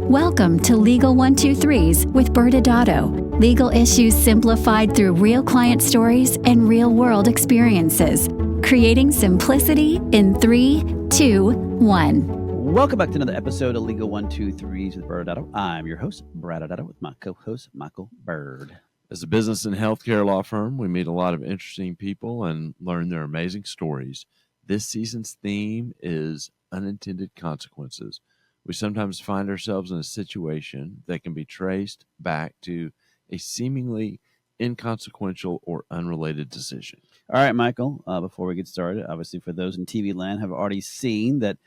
Welcome to Legal 123s with ByrdAdatto. Legal issues simplified through real client stories and real-world experiences. Creating simplicity in 3, 2, 1. Welcome back to another episode of Legal 123s with ByrdAdatto. I'm your host, ByrdAdatto, with my co-host, Michael Byrd. As a business and healthcare law firm, we meet a lot of interesting people and learn their amazing stories. This season's theme is unintended consequences. We sometimes find ourselves in a situation that can be traced back to a seemingly inconsequential or unrelated decision. All right, Michael, before we get started, obviously for those in TV land have already seen that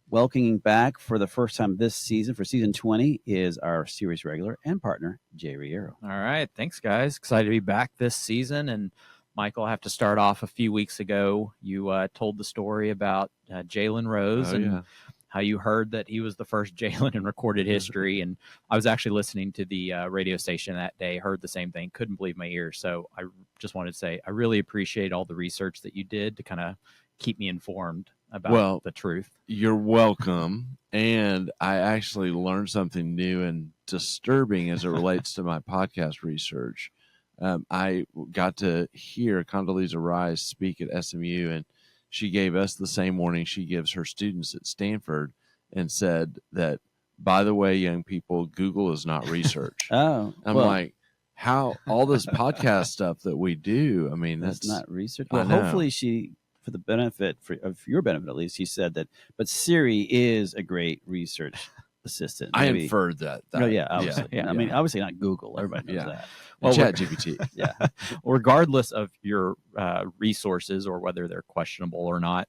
welcoming back for the first time this season, for season 20, is our series regular and partner, Jay Reyero. All right. Thanks, guys. Excited to be back this season. And Michael, I have to start off a few weeks ago. You told the story about Jalen Rose and how you heard that he was the first Jalen in recorded history. And I was actually listening to the radio station that day, heard the same thing, couldn't believe my ears. So I just wanted to say I really appreciate all the research that you did to kind of keep me informed about the truth. You're welcome. And I actually learned something new and disturbing as it relates to my podcast research. I got to hear Condoleezza Rice speak at SMU, and she gave us the same warning she gives her students at Stanford and said that, by the way, young people, Google is not research. I'm like, how all this podcast stuff that we do, I mean, that's not research. Well, hopefully she, for the benefit, of your benefit at least, she said that, but Siri is a great research assistant. I inferred that. No, yeah, obviously. Yeah. I mean, obviously not Google. Everybody knows that. Well, ChatGPT. Yeah. Regardless of your resources or whether they're questionable or not,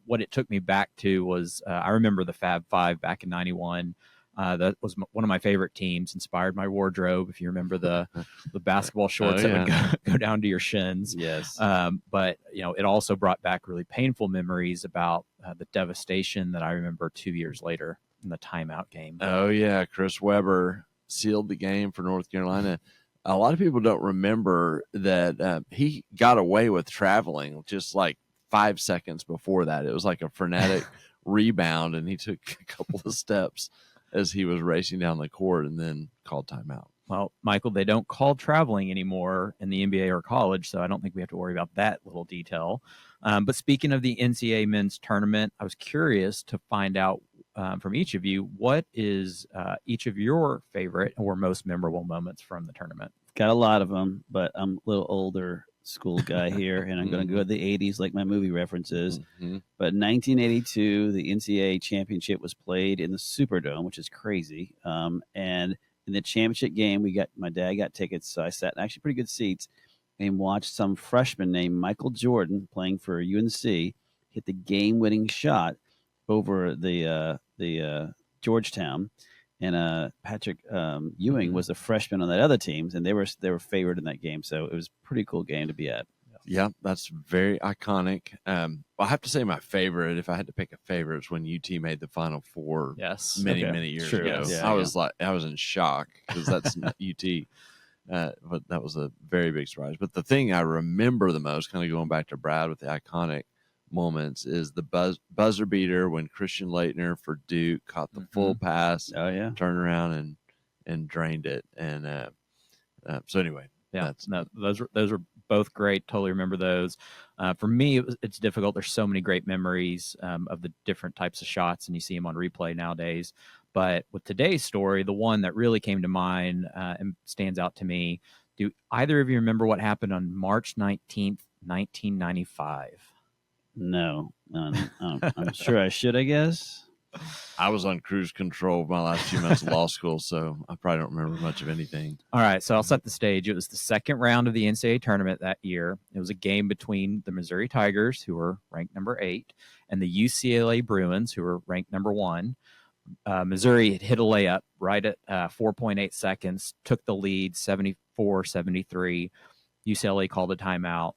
what it took me back to was I remember the Fab Five back in '91. That was one of my favorite teams. Inspired my wardrobe. If you remember the basketball shorts that would go down to your shins. Yes. But it also brought back really painful memories about the devastation that I remember 2 years later in the timeout game. Oh yeah, Chris Webber sealed the game for North Carolina. A lot of people don't remember that he got away with traveling just like 5 seconds before that. It was like a frenetic rebound, and he took a couple of steps as he was racing down the court and then called timeout. Well, Michael, they don't call traveling anymore in the NBA or college, so I don't think we have to worry about that little detail. But speaking of the NCAA men's tournament, I was curious to find out from each of you, what is each of your favorite or most memorable moments from the tournament? Got a lot of them, but I'm a little older school guy here, and I'm going to go to the 80s like my movie references. But 1982, the NCAA championship was played in the Superdome, which is crazy. And in the championship game, my dad got tickets, so I sat in actually pretty good seats and watched some freshman named Michael Jordan playing for UNC hit the game-winning shot over the Georgetown, and Patrick Ewing was a freshman on that other teams, and they were favored in that game. So it was a pretty cool game to be at. Yeah, that's very iconic. I have to say my favorite, if I had to pick a favorite, is when UT made the Final Four. Yes, many years ago. Yes. Yeah, I was in shock because that's not UT. But that was a very big surprise. But the thing I remember the most, kind of going back to Brad with the iconic moments, is the buzzer beater when Christian Laettner for Duke caught the full pass, turned around and drained it. And so anyway, those are both great. Totally remember those. For me, it's difficult. There's so many great memories of the different types of shots, and you see them on replay nowadays. But with today's story, the one that really came to mind and stands out to me, do either of you remember what happened on March 19th, 1995? No. I'm sure I should, I guess. I was on cruise control my last few months of law school, so I probably don't remember much of anything. All right, so I'll set the stage. It was the second round of the NCAA tournament that year. It was a game between the Missouri Tigers, who were ranked number 8, and the UCLA Bruins, who were ranked number 1. Missouri had hit a layup right at 4.8 seconds, took the lead 74-73. UCLA called a timeout.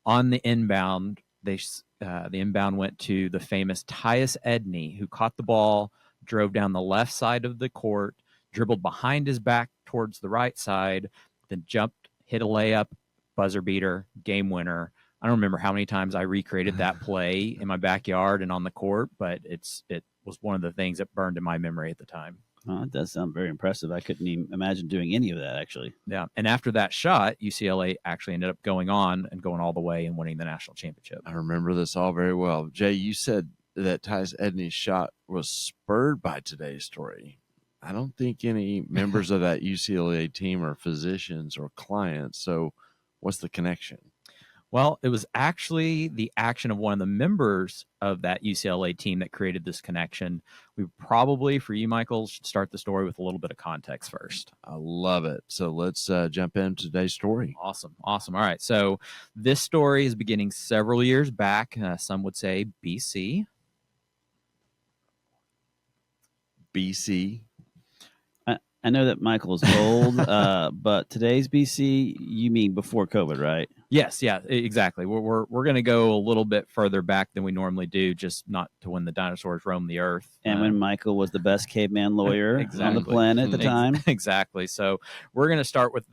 On the inbound, the inbound went to the famous Tyus Edney, who caught the ball, drove down the left side of the court, dribbled behind his back towards the right side, then jumped, hit a layup, buzzer beater, game winner. I don't remember how many times I recreated that play in my backyard and on the court, but it was one of the things that burned in my memory at the time. Well, it does sound very impressive. I couldn't even imagine doing any of that, actually. Yeah. And after that shot, UCLA actually ended up going on and going all the way and winning the national championship. I remember this all very well. Jay, you said that Tyus Edney's shot was spurred by today's story. I don't think any members of that UCLA team are physicians or clients. So what's the connection? Well, it was actually the action of one of the members of that UCLA team that created this connection. We probably, for you, Michael, should start the story with a little bit of context first. I love it. So let's jump into today's story. Awesome. All right. So this story is beginning several years back. Some would say BC. BC. I know that Michael's old, but today's BC, you mean before COVID, right? Yes, yeah, exactly. We're going to go a little bit further back than we normally do, just not to when the dinosaurs roamed the earth. And when Michael was the best caveman lawyer on the planet at the time. Exactly. So we're going to start with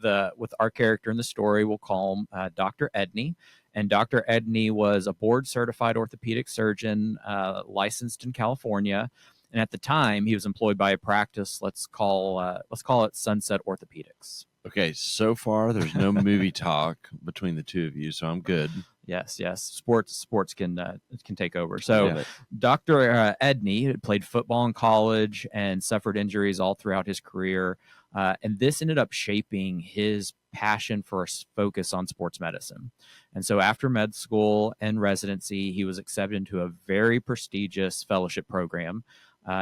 our character in the story. We'll call him Dr. Edney. And Dr. Edney was a board-certified orthopedic surgeon licensed in California. And at the time, he was employed by a practice. Let's call it Sunset Orthopedics. Okay, so far there's no movie talk between the two of you, so I'm good. Yes. Sports can take over. So Dr. Edney had played football in college and suffered injuries all throughout his career. And this ended up shaping his passion for a focus on sports medicine. And so after med school and residency, he was accepted into a very prestigious fellowship program.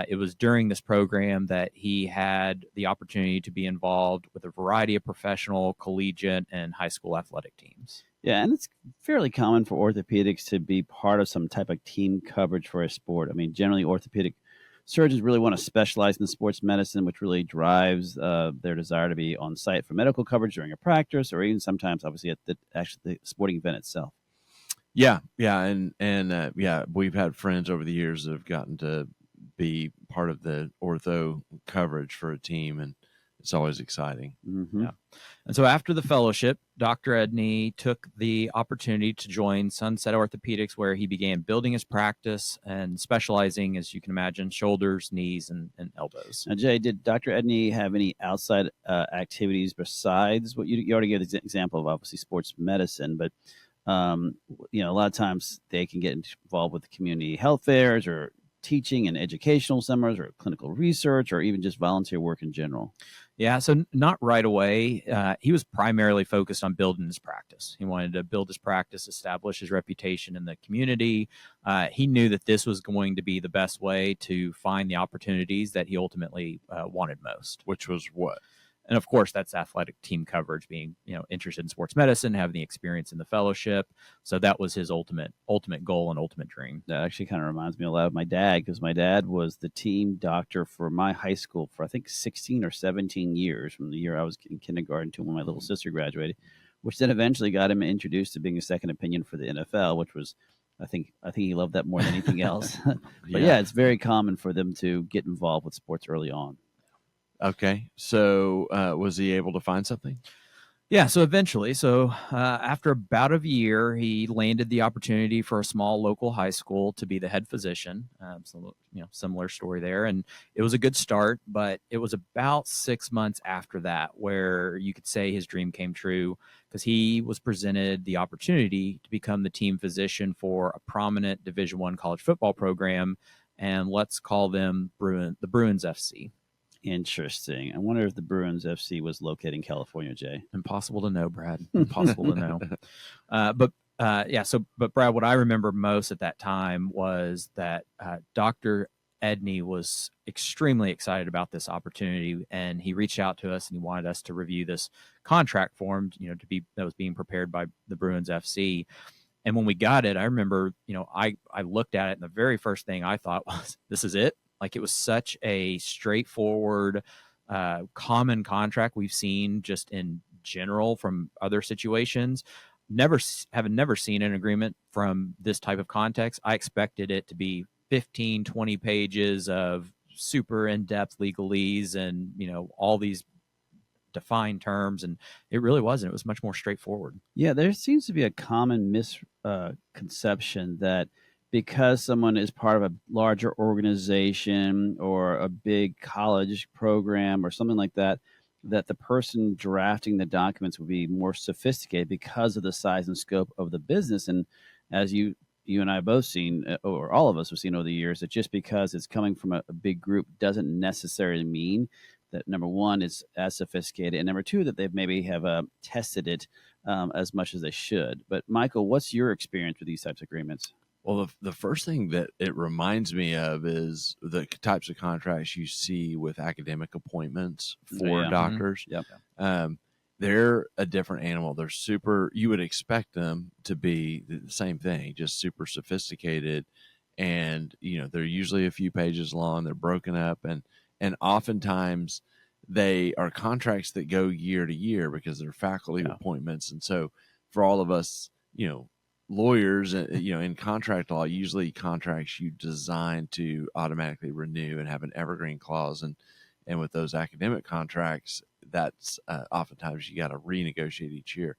It was during this program that he had the opportunity to be involved with a variety of professional, collegiate, and high school athletic teams. Yeah, and it's fairly common for orthopedics to be part of some type of team coverage for a sport. I mean, generally, orthopedic surgeons really want to specialize in sports medicine, which really drives their desire to be on site for medical coverage during a practice, or even sometimes, obviously, at the sporting event itself. Yeah, and we've had friends over the years that have gotten to be part of the ortho coverage for a team, and it's always exciting. Mm-hmm. Yeah. And so after the fellowship, Dr. Edney took the opportunity to join Sunset Orthopedics, where he began building his practice and specializing, as you can imagine, shoulders, knees, and elbows. Now, Jay, did Dr. Edney have any outside activities besides what you already gave the example of, obviously, sports medicine, but a lot of times they can get involved with community health fairs or teaching and educational seminars or clinical research or even just volunteer work in general? Yeah, so not right away. He was primarily focused on building his practice. He wanted to build his practice, establish his reputation in the community. He knew that this was going to be the best way to find the opportunities that he ultimately wanted most. Which was what? And of course, that's athletic team coverage, being interested in sports medicine, having the experience in the fellowship. So that was his ultimate goal and ultimate dream. That actually kind of reminds me a lot of my dad, because my dad was the team doctor for my high school for I think 16 or 17 years, from the year I was in kindergarten to when my little sister graduated, which then eventually got him introduced to being a second opinion for the NFL, which was I think he loved that more than anything else. But yeah, it's very common for them to get involved with sports early on. Okay. So was he able to find something? Yeah. So eventually, after about a year, he landed the opportunity for a small local high school to be the head physician. Similar story there. And it was a good start, but it was about 6 months after that where you could say his dream came true, because he was presented the opportunity to become the team physician for a prominent Division I college football program. And let's call them the Bruins FC. Interesting. I wonder if the Bruins FC was located in California, Jay. Impossible to know, Brad. Impossible to know. But Brad, what I remember most at that time was that Dr. Edney was extremely excited about this opportunity, and he reached out to us and he wanted us to review this contract form, that was being prepared by the Bruins FC. And when we got it, I remember, I looked at it, and the very first thing I thought was, this is it. Like, it was such a straightforward, common contract we've seen just in general from other situations. Never seen an agreement from this type of context. I expected it to be 15, 20 pages of super in-depth legalese and, all these defined terms, and it really wasn't. It was much more straightforward. Yeah, there seems to be a common misconception that because someone is part of a larger organization or a big college program or something like that, that the person drafting the documents would be more sophisticated because of the size and scope of the business. And as you and I have both seen, or all of us have seen over the years, that just because it's coming from a big group doesn't necessarily mean that, number one, it's as sophisticated, and number two, that they maybe have tested it as much as they should. But Michael, what's your experience with these types of agreements? Well, the first thing that it reminds me of is the types of contracts you see with academic appointments for doctors. Mm-hmm. Yep. They're a different animal. They're super, you would expect them to be the same thing, just super sophisticated. And, they're usually a few pages long. They're broken up. And oftentimes they are contracts that go year to year because they're faculty appointments. And so for all of us, lawyers, in contract law, usually contracts you design to automatically renew and have an evergreen clause. And with those academic contracts, that's oftentimes you got to renegotiate each year.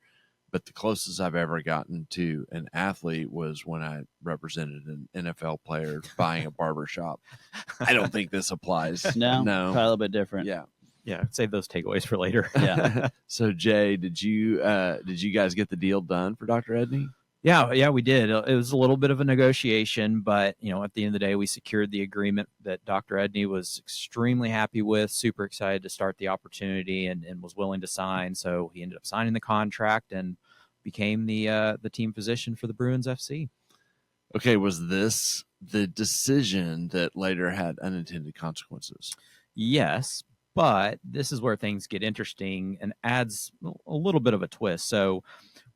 But the closest I've ever gotten to an athlete was when I represented an NFL player buying a barbershop. I don't think this applies. No, probably a little bit different. Yeah, save those takeaways for later. Yeah. So Jay, did you guys get the deal done for Dr. Edney? Yeah, we did. It was a little bit of a negotiation, but at the end of the day, we secured the agreement that Dr. Edney was extremely happy with, super excited to start the opportunity, and was willing to sign. So he ended up signing the contract and became the team physician for the Bruins FC. Okay, was this the decision that later had unintended consequences? Yes, but this is where things get interesting and adds a little bit of a twist. So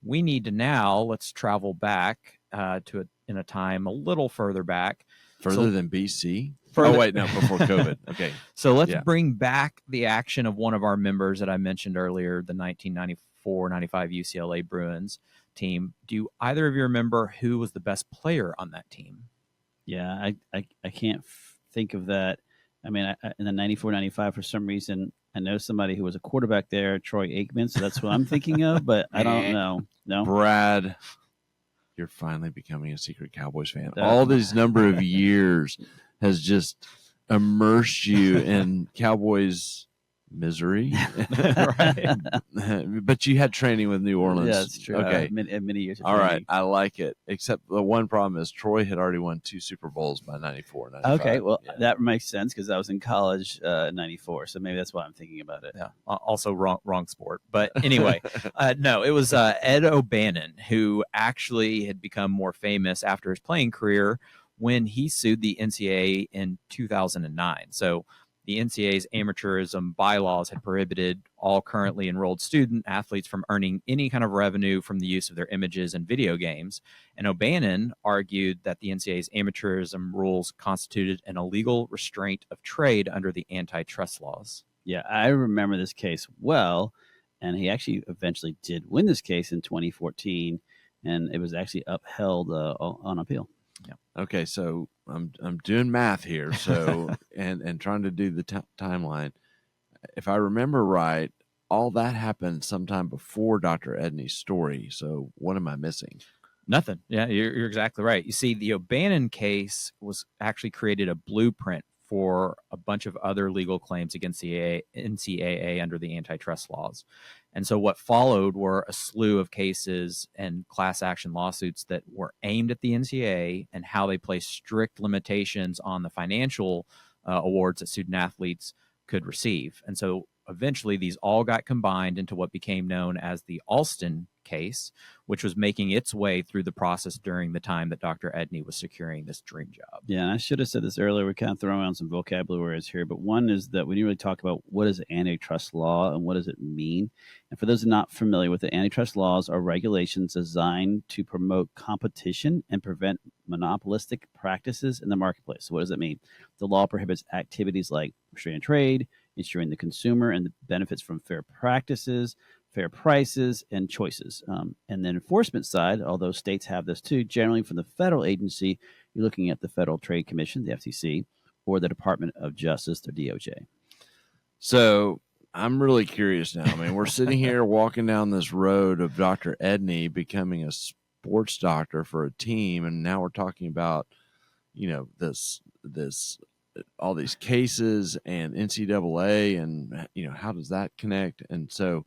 we need to let's travel back in a time a little further back. Further than BC? Further, oh, wait, no, before COVID. Okay. So let's bring back the action of one of our members that I mentioned earlier, the 1994-95 UCLA Bruins team. Do either of you remember who was the best player on that team? Yeah, I can't think of that. I mean, in the 94-95, for some reason, I know somebody who was a quarterback there, Troy Aikman, so that's what I'm thinking of, but I don't know. No? Brad, you're finally becoming a secret Cowboys fan. All these number of years has just immersed you in Cowboys misery. Right. But you had training with New Orleans. Yeah, that's true. Okay. Many years. All right. I like it. Except the one problem is Troy had already won 2 Super Bowls by 94, 95. Okay. Well, that makes sense because I was in college in 94. So maybe that's why I'm thinking about it. Yeah. Also wrong sport. But anyway, no, it was Ed O'Bannon who actually had become more famous after his playing career when he sued the NCAA in 2009. So the NCAA's amateurism bylaws had prohibited all currently enrolled student athletes from earning any kind of revenue from the use of their images in video games. And O'Bannon argued that the NCAA's amateurism rules constituted an illegal restraint of trade under the antitrust laws. Yeah, I remember this case well, and he actually eventually did win this case in 2014, and it was actually upheld on appeal. Yeah. Okay, so I'm doing math here, so and trying to do the timeline. If I remember right, all that happened sometime before Dr. Edney's story. So what am I missing? Nothing. Yeah, you're exactly right. You see, the O'Bannon case was actually created a blueprint for a bunch of other legal claims against the NCAA under the antitrust laws. And so what followed were a slew of cases and class action lawsuits that were aimed at the NCAA and how they placed strict limitations on the financial awards that student athletes could receive. And so eventually these all got combined into what became known as the Alston case, which was making its way through the process during the time that Dr. Edney was securing this dream job. Yeah, and I should have said this earlier. We're kind of throwing around some vocabulary words here, but one is that we didn't really talk about what is antitrust law and what does it mean. And for those who are not familiar with it, antitrust laws are regulations designed to promote competition and prevent monopolistic practices in the marketplace. So what does that mean? The law prohibits activities like restraining trade, ensuring the consumer and the benefits from fair practices, fair prices, and choices. And the enforcement side, although states have this too, generally from the federal agency, you're looking at the Federal Trade Commission, the FTC, or the Department of Justice, the DOJ. So I'm really curious now. I mean, we're sitting here walking down this road of Dr. Edney becoming a sports doctor for a team, and now we're talking about, this all these cases and NCAA, and how does that connect? And so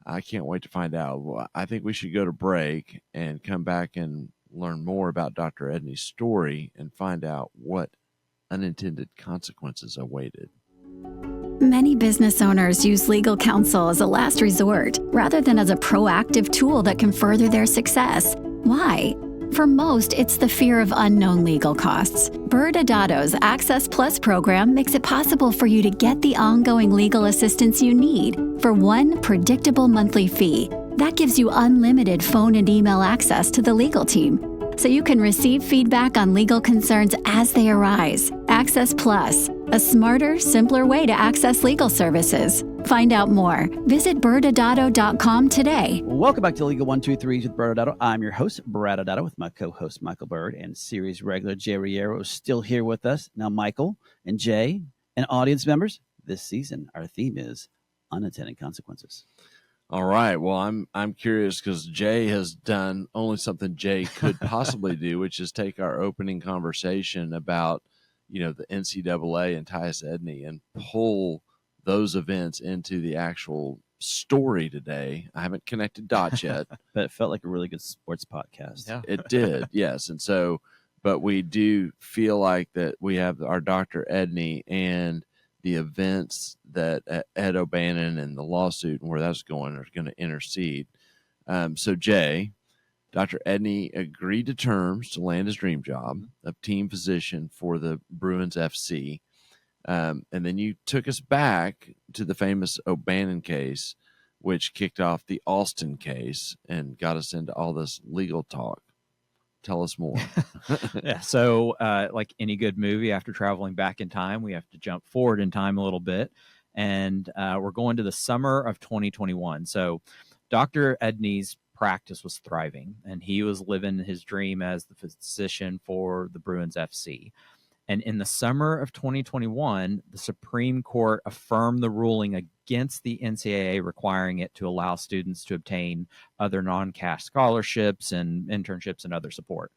I can't wait to find out. Well, I think we should go to break and come back and learn more about Dr. Edney's story and find out what unintended consequences awaited. Many business owners use legal counsel as a last resort rather than as a proactive tool that can further their success. Why? For most, it's the fear of unknown legal costs. ByrdAdatto's Access Plus program makes it possible for you to get the ongoing legal assistance you need for one predictable monthly fee. That gives you unlimited phone and email access to the legal team, so you can receive feedback on legal concerns as they arise. Access Plus, a smarter, simpler way to access legal services. Find out more. Visit ByrdAdatto.com today. Welcome back to Legal 123s with ByrdAdatto. I'm your host, ByrdAdatto, with my co-host, Michael Byrd, and series regular Jay Reyero is still here with us. Now, Michael and Jay and audience members, this season, our theme is unintended consequences. All right. Well, I'm curious because Jay has done only something Jay could possibly do, which is take our opening conversation about, the NCAA and Tyus Edney and pull those events into the actual story today. I haven't connected dots yet. But it felt like a really good sports podcast. Yeah. It did, yes. And so, but we do feel like that we have our Dr. Edney and the events that Ed O'Bannon and the lawsuit and where that's going are going to intercede. So, Jay, Dr. Edney agreed to terms to land his dream job of team physician for the Bruins FC. And then you took us back to the famous O'Bannon case, which kicked off the Alston case and got us into all this legal talk. Tell us more. Yeah. So like any good movie, after traveling back in time, we have to jump forward in time a little bit. And we're going to the summer of 2021. So Dr. Edney's practice was thriving, and he was living his dream as the physician for the Bruins FC. And in the summer of 2021, the Supreme Court affirmed the ruling against the NCAA requiring it to allow students to obtain other non-cash scholarships and internships and other support.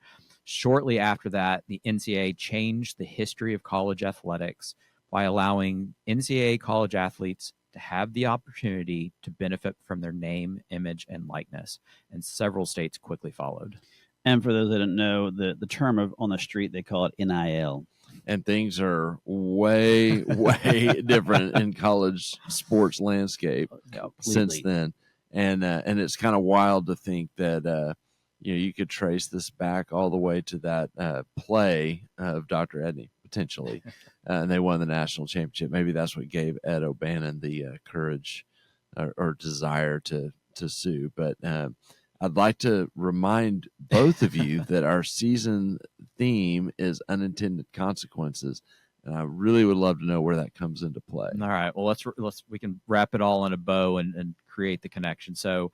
Shortly after that, the NCAA changed the history of college athletics by allowing NCAA college athletes to have the opportunity to benefit from their name, image, and likeness. And several states quickly followed. And for those that don't know, the term on the street, they call it NIL. And things are way, way different in college sports landscape since then. And it's kind of wild to think that, you could trace this back all the way to that play of Dr. Edney, potentially. And they won the national championship. Maybe that's what gave Ed O'Bannon the courage or desire to sue. But I'd like to remind both of you that our season theme is unintended consequences, and I really would love to know where that comes into play. All right. Well, we can wrap it all in a bow and create the connection. So,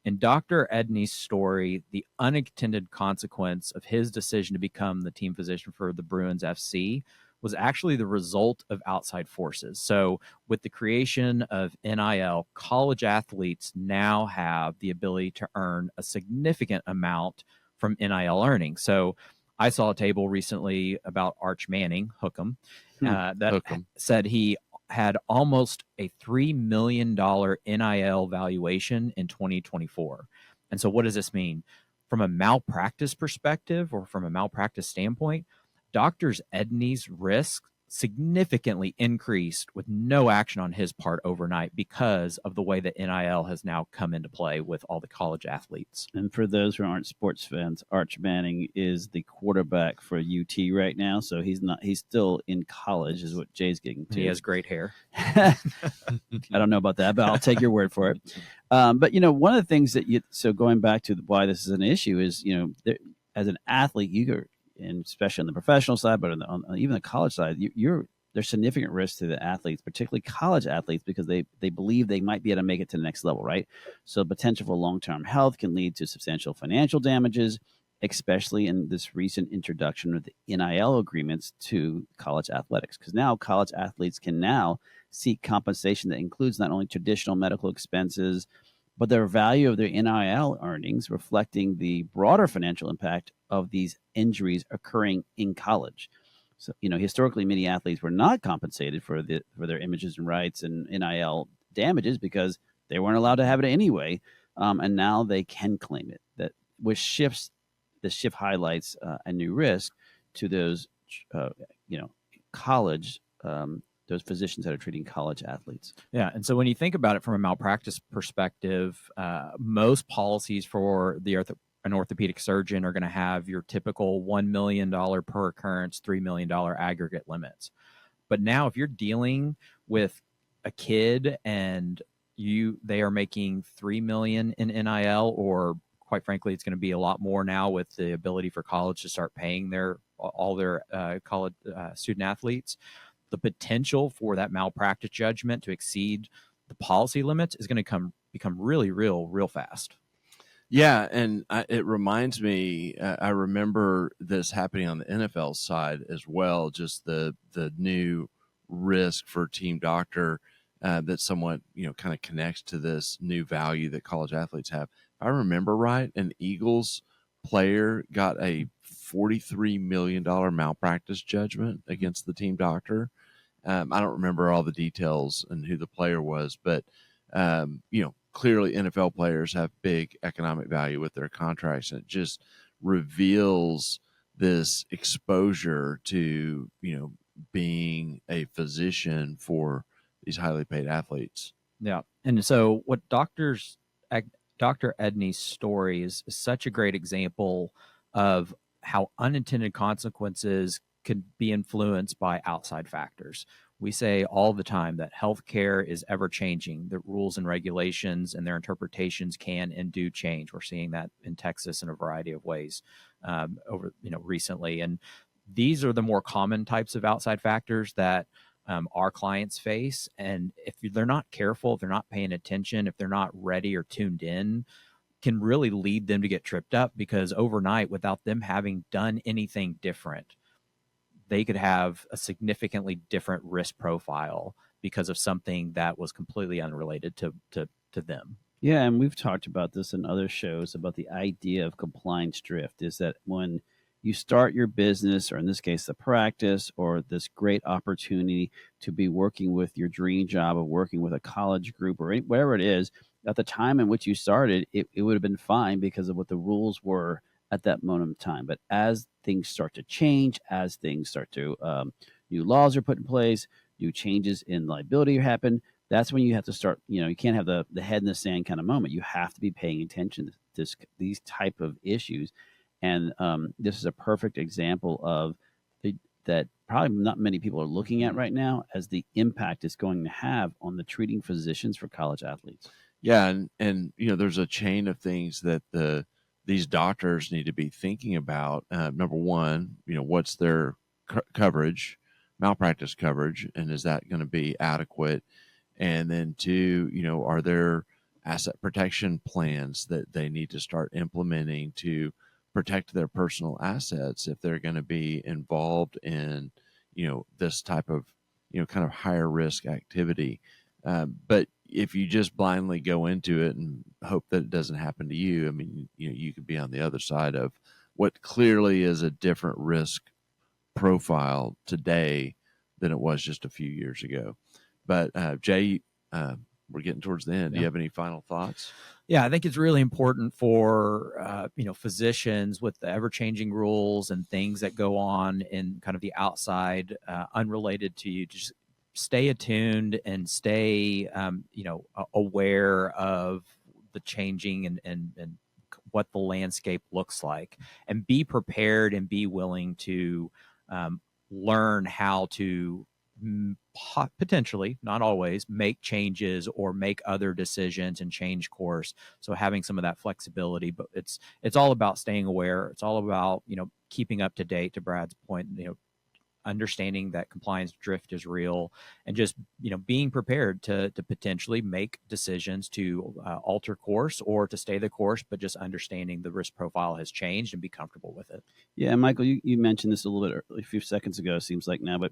in Dr. Edney's story, the unintended consequence of his decision to become the team physician for the Bruins FC was actually the result of outside forces. So with the creation of NIL, college athletes now have the ability to earn a significant amount from NIL earnings. So I saw a table recently about Arch Manning, Hookem, said he had almost a $3 million NIL valuation in 2024. And so what does this mean? From a malpractice perspective or from a malpractice standpoint, Dr. Edney's risk significantly increased with no action on his part overnight because of the way that NIL has now come into play with all the college athletes. And for those who aren't sports fans, Arch Manning is the quarterback for UT right now. So he's still in college is what Jay's getting to. He has great hair. I don't know about that, but I'll take your word for it. But, one of the things that so going back to why this is an issue is, as an athlete, and especially on the professional side, but on even the college side, there's significant risk to the athletes, particularly college athletes, because they believe they might be able to make it to the next level, right? So potential for long-term health can lead to substantial financial damages, especially in this recent introduction of the NIL agreements to college athletics, because now college athletes can now seek compensation that includes not only traditional medical expenses, but their value of their NIL earnings reflecting the broader financial impact of these injuries occurring in college. So, historically, many athletes were not compensated for their images and rights and NIL damages because they weren't allowed to have it anyway, and now they can claim it. The shift highlights a new risk to those, college. Those physicians that are treating college athletes. Yeah. And so when you think about it from a malpractice perspective, most policies for an orthopedic surgeon are going to have your typical $1 million per occurrence, $3 million aggregate limits. But now if you're dealing with a kid and they are making $3 million in NIL, or quite frankly, it's going to be a lot more now with the ability for college to start paying all their college student athletes, the potential for that malpractice judgment to exceed the policy limits is going to become really real fast. Yeah, and it reminds me, I remember this happening on the NFL side as well, just the new risk for team doctor that somewhat, kind of connects to this new value that college athletes have. If I remember right, an Eagles player got a $43 million malpractice judgment against the team doctor. I don't remember all the details and who the player was, but, clearly NFL players have big economic value with their contracts, and it just reveals this exposure to, being a physician for these highly paid athletes. Yeah. And so what Dr. Edney's story is such a great example of how unintended consequences could be influenced by outside factors. We say all the time that healthcare is ever changing. The rules and regulations and their interpretations can and do change. We're seeing that in Texas in a variety of ways over recently. And these are the more common types of outside factors that our clients face. And if they're not careful, if they're not paying attention, if they're not ready or tuned in, can really lead them to get tripped up, because overnight, without them having done anything different, they could have a significantly different risk profile because of something that was completely unrelated to them. Yeah, and we've talked about this in other shows about the idea of compliance drift, is that when you start your business, or in this case, the practice, or this great opportunity to be working with your dream job of working with a college group or whatever it is, at the time in which you started, it would have been fine because of what the rules were at that moment in time. But as things start to change, as things start to, new laws are put in place, new changes in liability happen, that's when you have to start, you can't have the head in the sand kind of moment. You have to be paying attention to these type of issues. And this is a perfect example of that probably not many people are looking at right now as the impact it's going to have on the treating physicians for college athletes. Yeah, and there's a chain of things that these doctors need to be thinking about. Number one, what's their coverage, malpractice coverage, and is that going to be adequate? And then two, are there asset protection plans that they need to start implementing to protect their personal assets if they're going to be involved in, this type of, kind of higher risk activity. But if you just blindly go into it and hope that it doesn't happen to you, I mean, you could be on the other side of what clearly is a different risk profile today than it was just a few years ago. But Jay, we're getting towards the end. Do you have any final thoughts? Yeah, I think it's really important for physicians with the ever-changing rules and things that go on in kind of the outside, unrelated to you. Just stay attuned and stay aware of the changing and what the landscape looks like, and be prepared and be willing to learn how to potentially, not always, make changes or make other decisions and change course. So having some of that flexibility, but it's all about staying aware. It's all about, keeping up to date, to Brad's point, understanding that compliance drift is real, and just, being prepared to potentially make decisions to alter course or to stay the course, but just understanding the risk profile has changed and be comfortable with it. Yeah, Michael, you mentioned this a little bit a few seconds ago, it seems like now, but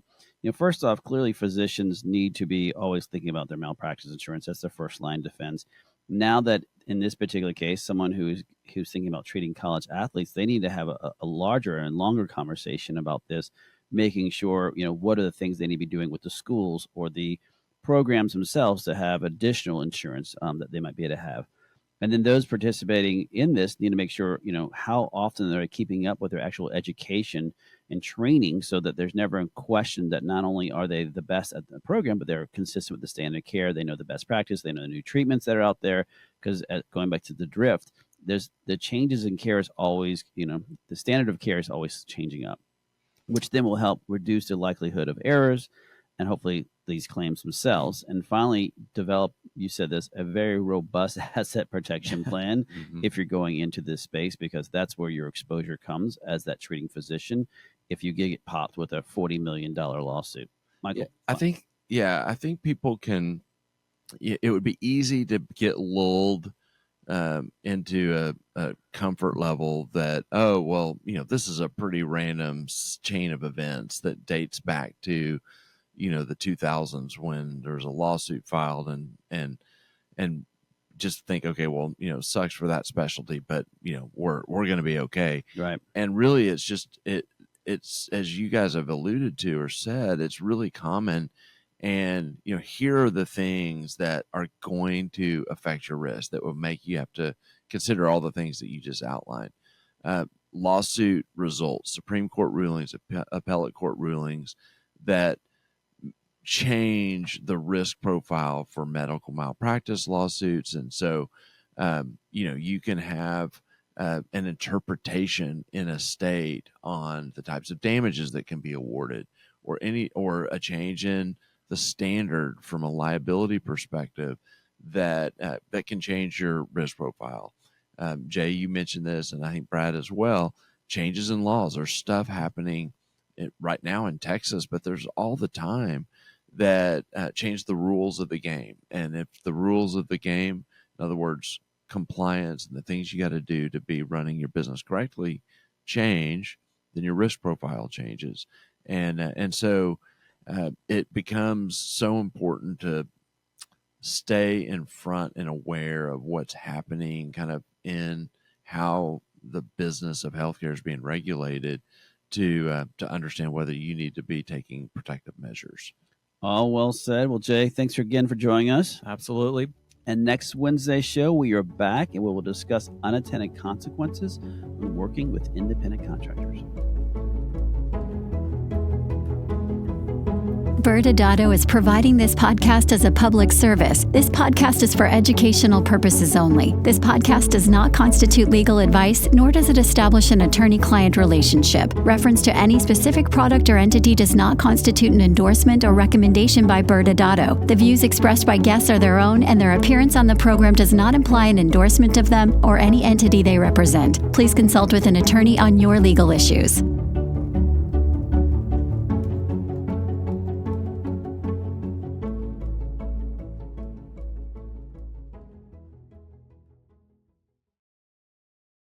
first off, clearly physicians need to be always thinking about their malpractice insurance. That's their first line defense. Now that in this particular case, someone who's thinking about treating college athletes, they need to have a larger and longer conversation about this, making sure, what are the things they need to be doing with the schools or the programs themselves to have additional insurance that they might be able to have. And then those participating in this need to make sure, how often they're keeping up with their actual education and training, so that there's never a question that not only are they the best at the program, but they're consistent with the standard of care. They know the best practice. They know the new treatments that are out there. Because going back to the drift, there's the changes in care is always, the standard of care is always changing up, which then will help reduce the likelihood of errors and hopefully these claims themselves. And finally, develop, you said this, a very robust asset protection plan if you're going into this space, because that's where your exposure comes as that treating physician if you get popped with a $40 million lawsuit. Michael? Yeah, I think people can, it would be easy to get lulled into a comfort level that, this is a pretty random chain of events that dates back to, the 2000s when there was a lawsuit filed and just think, okay, well, sucks for that specialty, but we're going to be okay. Right. And really it's just, it's, as you guys have alluded to or said, it's really common. And, here are the things that are going to affect your risk that will make you have to consider all the things that you just outlined. Lawsuit results, Supreme Court rulings, appellate court rulings that change the risk profile for medical malpractice lawsuits. And so, you can have an interpretation in a state on the types of damages that can be awarded, or a change in the standard from a liability perspective that can change your risk profile. Jay, you mentioned this, and I think Brad as well. Changes in laws. There's stuff happening right now in Texas, but there's all the time that change the rules of the game. And if the rules of the game, in other words, compliance and the things you got to do to be running your business correctly, change, then your risk profile changes. And so it becomes so important to stay in front and aware of what's happening kind of in how the business of healthcare is being regulated to understand whether you need to be taking protective measures. All well said. Well, Jay, thanks again for joining us. Absolutely. And next Wednesday's show, we are back and we will discuss unintended consequences when working with independent contractors. ByrdAdatto is providing this podcast as a public service. This podcast is for educational purposes only. This podcast does not constitute legal advice, nor does it establish an attorney-client relationship. Reference to any specific product or entity does not constitute an endorsement or recommendation by ByrdAdatto. The views expressed by guests are their own, and their appearance on the program does not imply an endorsement of them or any entity they represent. Please consult with an attorney on your legal issues.